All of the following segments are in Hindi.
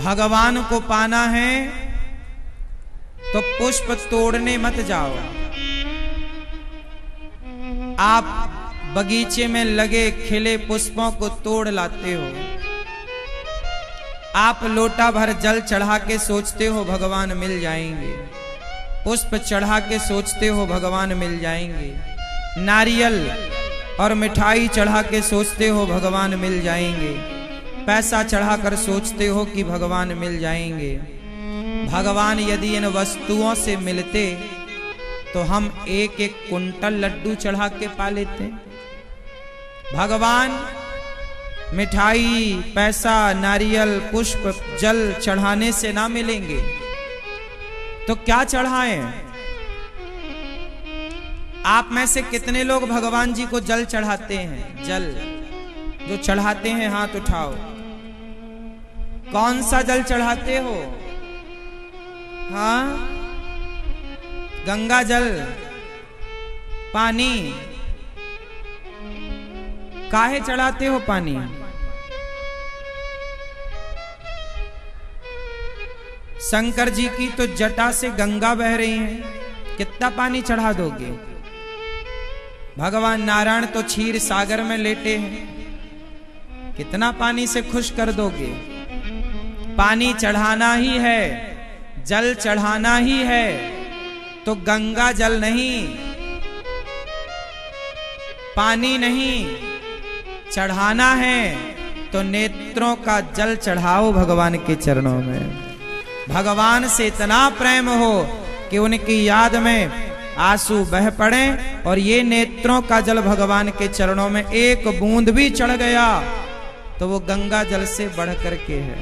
भगवान को पाना है तो पुष्प तोड़ने मत जाओ। आप बगीचे में लगे खिले पुष्पों को तोड़ लाते हो। आप लोटा भर जल चढ़ा के सोचते हो भगवान मिल जाएंगे, पुष्प चढ़ा के सोचते हो भगवान मिल जाएंगे, नारियल और मिठाई चढ़ा के सोचते हो भगवान मिल जाएंगे, पैसा चढ़ाकर सोचते हो कि भगवान मिल जाएंगे। भगवान यदि इन वस्तुओं से मिलते तो हम एक एक कुंटल लड्डू चढ़ा के पा लेते। भगवान मिठाई, पैसा, नारियल, पुष्प, जल चढ़ाने से ना मिलेंगे तो क्या चढ़ाएं? आप में से कितने लोग भगवान जी को जल चढ़ाते हैं? जल जो चढ़ाते हैं हाथ उठाओ। कौन सा जल चढ़ाते हो? हाँ, गंगा जल, पानी। काहे चढ़ाते हो पानी? शंकर जी की तो जटा से गंगा बह रही है, कितना पानी चढ़ा दोगे? भगवान नारायण तो क्षीर सागर में लेटे हैं, कितना पानी से खुश कर दोगे? पानी चढ़ाना ही है, जल चढ़ाना ही है तो गंगा जल नहीं, पानी नहीं, चढ़ाना है तो नेत्रों का जल चढ़ाओ भगवान के चरणों में। भगवान से इतना प्रेम हो कि उनकी याद में आंसू बह पड़े और ये नेत्रों का जल भगवान के चरणों में एक बूंद भी चढ़ गया तो वो गंगा जल से बढ़ करके है।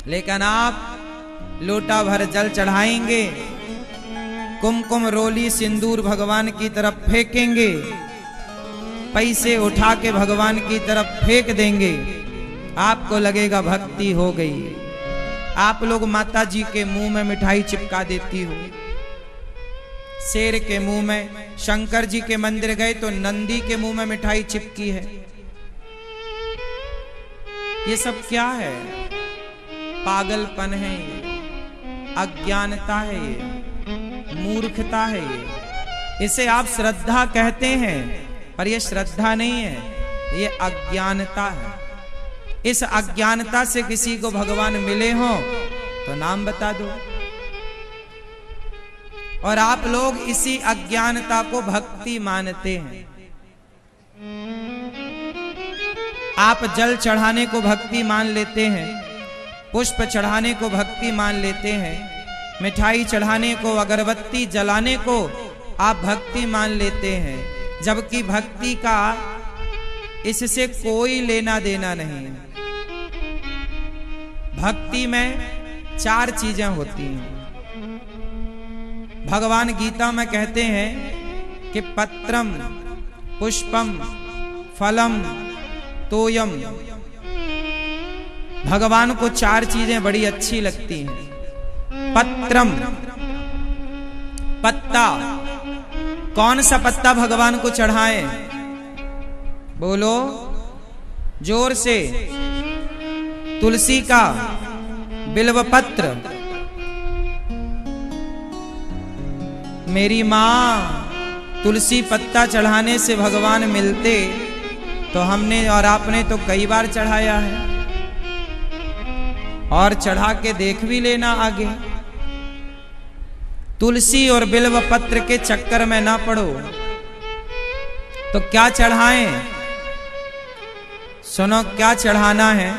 लेकिन आप लोटा भर जल चढ़ाएंगे, कुमकुम रोली सिंदूर भगवान की तरफ फेंकेंगे, पैसे उठा के भगवान की तरफ फेंक देंगे, आपको लगेगा भक्ति हो गई। आप लोग माता जी के मुंह में मिठाई चिपका देती हो, शेर के मुंह में, शंकर जी के मंदिर गए तो नंदी के मुंह में मिठाई चिपकी है। ये सब क्या है? पागलपन है ये, अज्ञानता है ये, मूर्खता है ये। इसे आप श्रद्धा कहते हैं पर यह श्रद्धा नहीं है, ये अज्ञानता है। इस अज्ञानता से किसी को भगवान मिले हो तो नाम बता दो। और आप लोग इसी अज्ञानता को भक्ति मानते हैं। आप जल चढ़ाने को भक्ति मान लेते हैं, पुष्प चढ़ाने को भक्ति मान लेते हैं, मिठाई चढ़ाने को, अगरबत्ती जलाने को आप भक्ति मान लेते हैं, जबकि भक्ति का इससे कोई लेना देना नहीं है। भक्ति में 4 चीजें होती हैं। भगवान गीता में कहते हैं कि पत्रम, पुष्पम, फलम, तोयम। भगवान को 4 चीजें बड़ी अच्छी लगती हैं। पत्रम, पत्ता। कौन सा पत्ता भगवान को चढ़ाएं? बोलो जोर से। तुलसी का, बिल्वपत्र। मेरी माँ तुलसी पत्ता चढ़ाने से भगवान मिलते तो हमने और आपने तो कई बार चढ़ाया है, और चढ़ा के देख भी लेना आगे। तुलसी और बिल्वपत्र के चक्कर में ना पड़ो। तो क्या चढ़ाएं? सुनो क्या चढ़ाना है,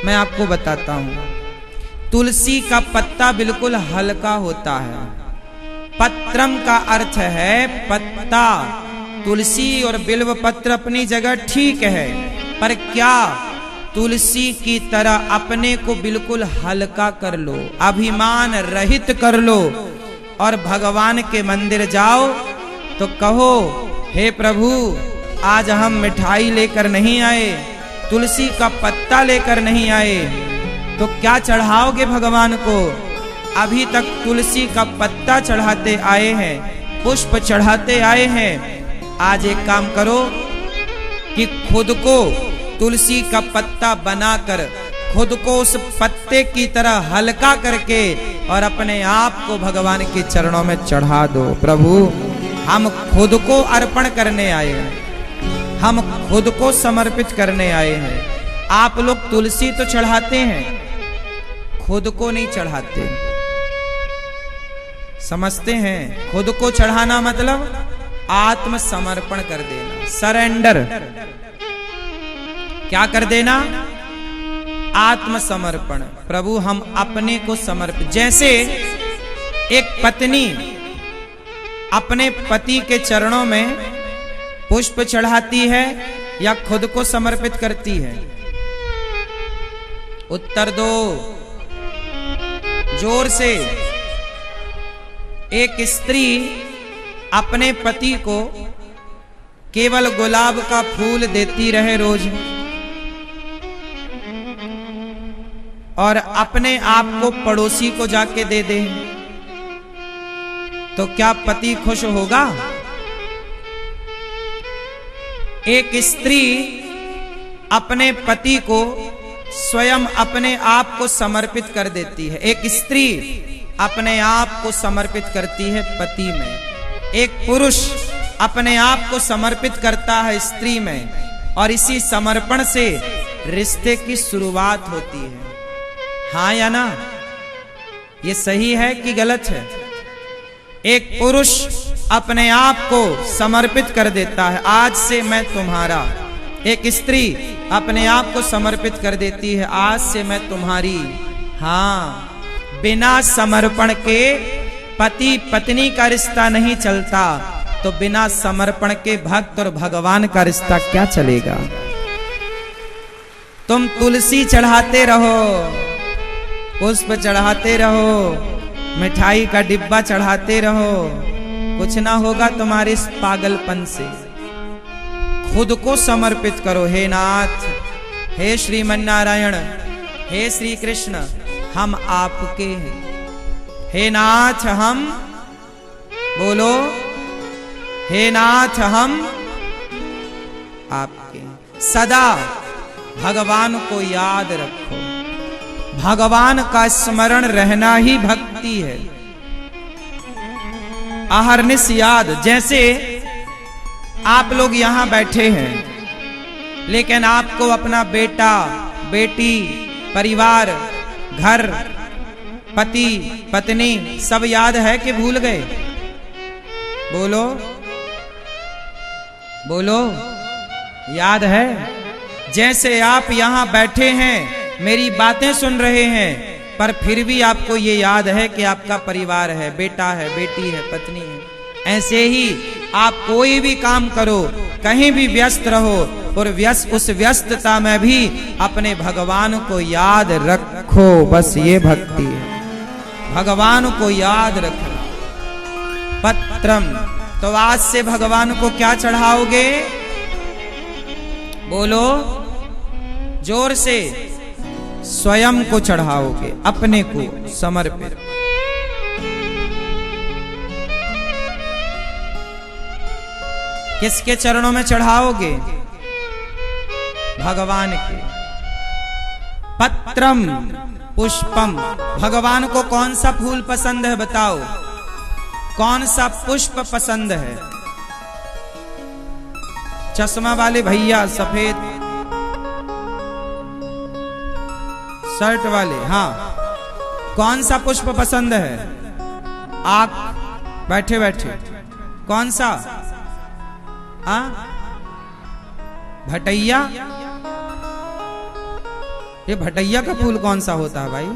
मैं आपको बताता हूं। तुलसी का पत्ता बिल्कुल हल्का होता है। पत्रम का अर्थ है पत्ता। तुलसी और बिल्व पत्र अपनी जगह ठीक है, पर क्या तुलसी की तरह अपने को बिल्कुल हल्का कर लो, अभिमान रहित कर लो, और भगवान के मंदिर जाओ तो कहो, हे प्रभु आज हम मिठाई लेकर नहीं आए, तुलसी का पत्ता लेकर नहीं आए। तो क्या चढ़ाओगे भगवान को? अभी तक तुलसी का पत्ता चढ़ाते आए हैं, पुष्प चढ़ाते आए हैं। आज एक काम करो कि खुद को तुलसी का पत्ता बनाकर खुद को उस पत्ते की तरह हल्का करके और अपने आप को भगवान के चरणों में चढ़ा दो। प्रभु हम खुद को अर्पण करने आए हैं, हम खुद को समर्पित करने आए हैं। आप लोग तुलसी तो चढ़ाते हैं, खुद को नहीं चढ़ाते। समझते हैं खुद को चढ़ाना मतलब आत्मसमर्पण कर देना, सरेंडर। क्या कर देना? आत्मसमर्पण। प्रभु हम अपने को समर्पित, जैसे एक पत्नी अपने पति के चरणों में पुष्प चढ़ाती है या खुद को समर्पित करती है? उत्तर दो जोर से। एक स्त्री अपने पति को केवल गुलाब का फूल देती रहे रोज और अपने आप को पड़ोसी को जाके दे दे, तो क्या पति खुश होगा? एक स्त्री अपने पति को स्वयं अपने आप को समर्पित कर देती है। एक स्त्री अपने आप को समर्पित करती है पति में, एक पुरुष अपने आप को समर्पित करता है स्त्री में, और इसी समर्पण से रिश्ते की शुरुआत होती है। हाँ या ना? ये सही है कि गलत है? एक पुरुष अपने आप को समर्पित कर देता है, आज से मैं तुम्हारा। एक स्त्री अपने आप को समर्पित कर देती है, आज से मैं तुम्हारी। हाँ, बिना समर्पण के पति पत्नी का रिश्ता नहीं चलता, तो बिना समर्पण के भक्त और भगवान का रिश्ता क्या चलेगा? तुम तुलसी चढ़ाते रहो, पुष्प चढ़ाते रहो, मिठाई का डिब्बा चढ़ाते रहो, कुछ ना होगा तुम्हारे इस पागलपन से। खुद को समर्पित करो। हे नाथ, हे श्रीमन नारायण, हे श्री कृष्ण, हम आपके हैं। हे नाथ हम, बोलो, हे नाथ हम आपके। सदा भगवान को याद रखो, भगवान का स्मरण रहना ही भक्ति है। अहरनिश याद। जैसे आप लोग यहां बैठे हैं, लेकिन आपको अपना बेटा, बेटी, परिवार, घर, पति, पत्नी सब याद है कि भूल गए? बोलो बोलो, याद है? जैसे आप यहां बैठे हैं, मेरी बातें सुन रहे हैं, पर फिर भी आपको ये याद है कि आपका परिवार है, बेटा है, बेटी है, पत्नी है। ऐसे ही आप कोई भी काम करो, कहीं भी व्यस्त रहो, और उस व्यस्तता में भी अपने भगवान को याद रखो। बस ये भक्ति है, भगवान को याद रखना। पत्रम, तो आज से भगवान को क्या चढ़ाओगे? बोलो जोर से। स्वयं को चढ़ाओगे, अपने को समर्पित। किसके चरणों में चढ़ाओगे? भगवान के। पत्रम पुष्पम, भगवान को कौन सा फूल पसंद है बताओ? कौन सा पुष्प पसंद है? चश्मा वाले भैया, सफेद शर्ट वाले, हाँ, कौन सा पुष्प पसंद है? आप बैठे बैठे कौन सा? भटैया। ये भटैया का फूल कौन सा होता है भाई?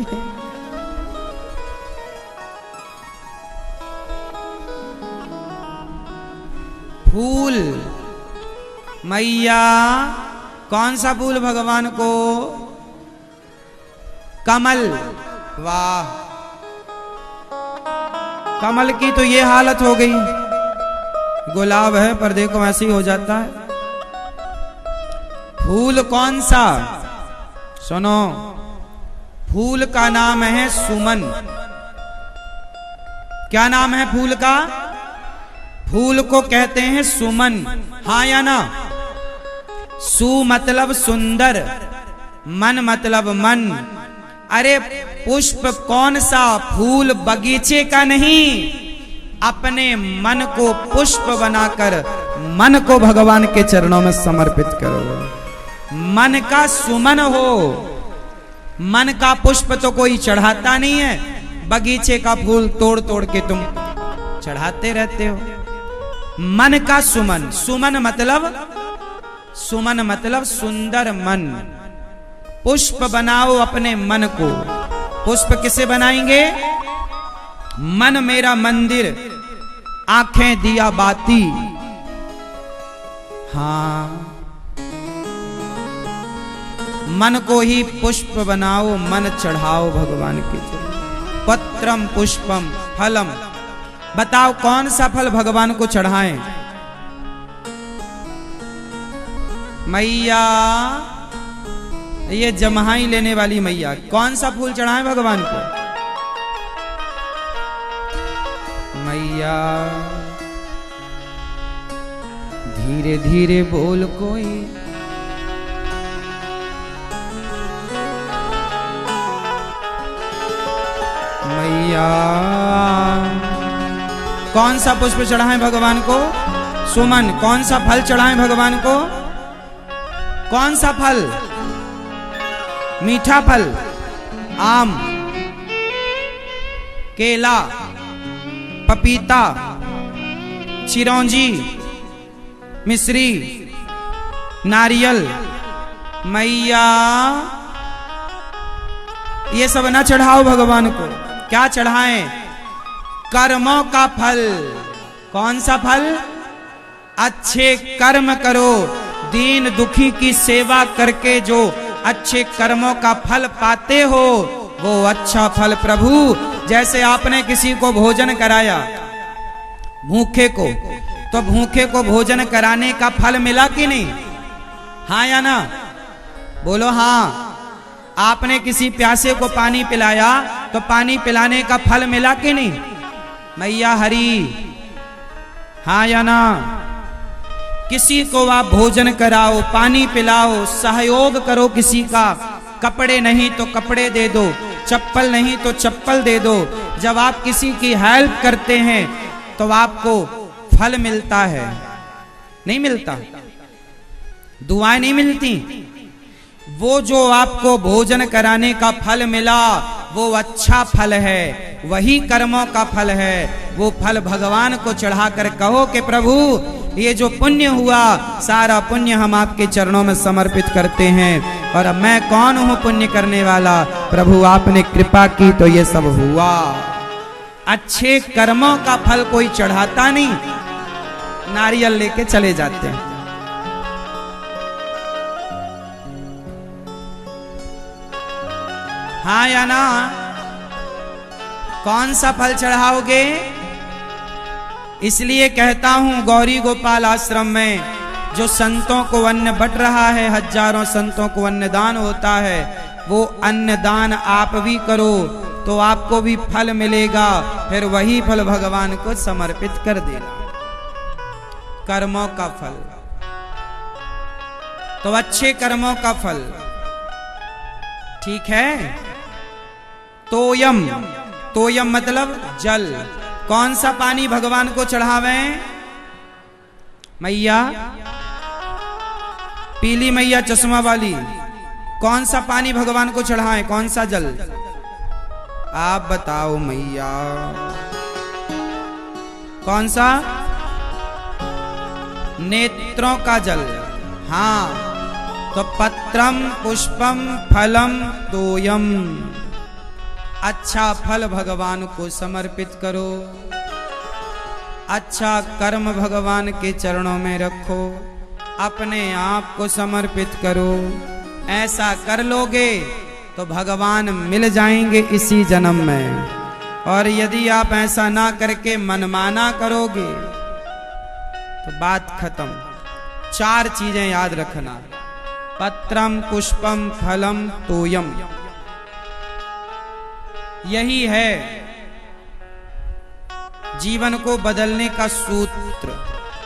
फूल मैया, कौन सा फूल भगवान को? कमल। वाह, कमल की तो ये हालत हो गई, गुलाब है पर देखो ऐसे ही हो जाता है। फूल कौन सा? सुनो, फूल का नाम है सुमन। क्या नाम है फूल का? फूल को कहते हैं सुमन। हाँ या ना? सु मतलब सुंदर, मन मतलब मन। अरे पुष्प कौन सा, फूल बगीचे का नहीं, अपने मन को पुष्प बनाकर मन को भगवान के चरणों में समर्पित करो। मन का सुमन हो। मन का पुष्प तो कोई चढ़ाता नहीं है, बगीचे का फूल तोड़ तोड़ के तुम चढ़ाते रहते हो। मन का सुमन, सुमन मतलब सुंदर मन। पुष्प बनाओ अपने मन को। पुष्प किसे बनाएंगे? मन मेरा मंदिर, आंखें दिया बाती। हाँ, मन को ही पुष्प बनाओ, मन चढ़ाओ भगवान के चरणों। पत्रम पुष्पम फलम, बताओ कौन सा फल भगवान को चढ़ाएं? मैया, ये जम्हाई लेने वाली मैया, कौन सा फूल चढ़ाएं भगवान को? मैया धीरे धीरे बोल कोई, मैया कौन सा पुष्प चढ़ाएं भगवान को? सुमन। कौन सा फल चढ़ाएं भगवान को? कौन सा फल? मीठा फल, आम, केला, पपीता, चिरौंजी, मिश्री, नारियल। मैया ये सब ना चढ़ाओ भगवान को। क्या चढ़ाएं? कर्मों का फल। कौन सा फल? अच्छे कर्म करो। दीन दुखी की सेवा करके जो अच्छे कर्मों का फल पाते हो, वो अच्छा फल प्रभु। जैसे आपने किसी को भोजन कराया, भूखे को, तो भूखे को भोजन कराने का फल मिला कि नहीं? हाँ या ना? बोलो हाँ। आपने किसी प्यासे को पानी पिलाया, तो पानी पिलाने का फल मिला कि नहीं? मैया हरी, हाँ या ना? किसी को आप भोजन कराओ, पानी पिलाओ, सहयोग करो किसी का। कपड़े नहीं तो कपड़े दे दो, चप्पल नहीं तो चप्पल दे दो। जब आप किसी की हेल्प करते हैं तो आपको फल मिलता है, नहीं मिलता? दुआएं नहीं मिलती? वो जो आपको भोजन कराने का फल मिला, वो अच्छा फल है, वही कर्मों का फल है। वो फल भगवान को चढ़ाकर कहो कि प्रभु ये जो पुण्य हुआ, सारा पुण्य हम आपके चरणों में समर्पित करते हैं। और मैं कौन हूं पुण्य करने वाला? प्रभु आपने कृपा की तो ये सब हुआ। अच्छे कर्मों का फल कोई चढ़ाता नहीं, नारियल लेके चले जाते हैं। हाँ या ना? कौन सा फल चढ़ाओगे? इसलिए कहता हूं, गौरी गोपाल आश्रम में जो संतों को अन्न बट रहा है, हजारों संतों को अन्नदान होता है, वो अन्नदान आप भी करो तो आपको भी फल मिलेगा। फिर वही फल भगवान को समर्पित कर देना। कर्मों का फल तो अच्छे कर्मों का फल, ठीक है? तोयम, तोयम मतलब जल। कौन सा पानी भगवान को चढ़ावें? मैया पीली मैया चश्मा वाली, कौन सा पानी भगवान को चढ़ाएं? कौन सा जल? आप बताओ मैया। कौन सा? नेत्रों का जल। हाँ, तो पत्रम पुष्पम फलम तोयम। अच्छा फल भगवान को समर्पित करो, अच्छा कर्म भगवान के चरणों में रखो, अपने आप को समर्पित करो। ऐसा कर लोगे तो भगवान मिल जाएंगे इसी जन्म में। और यदि आप ऐसा ना करके मनमाना करोगे तो बात खत्म। 4 चीजें याद रखना, पत्रम पुष्पम फलम तोयम। यही है जीवन को बदलने का सूत्र।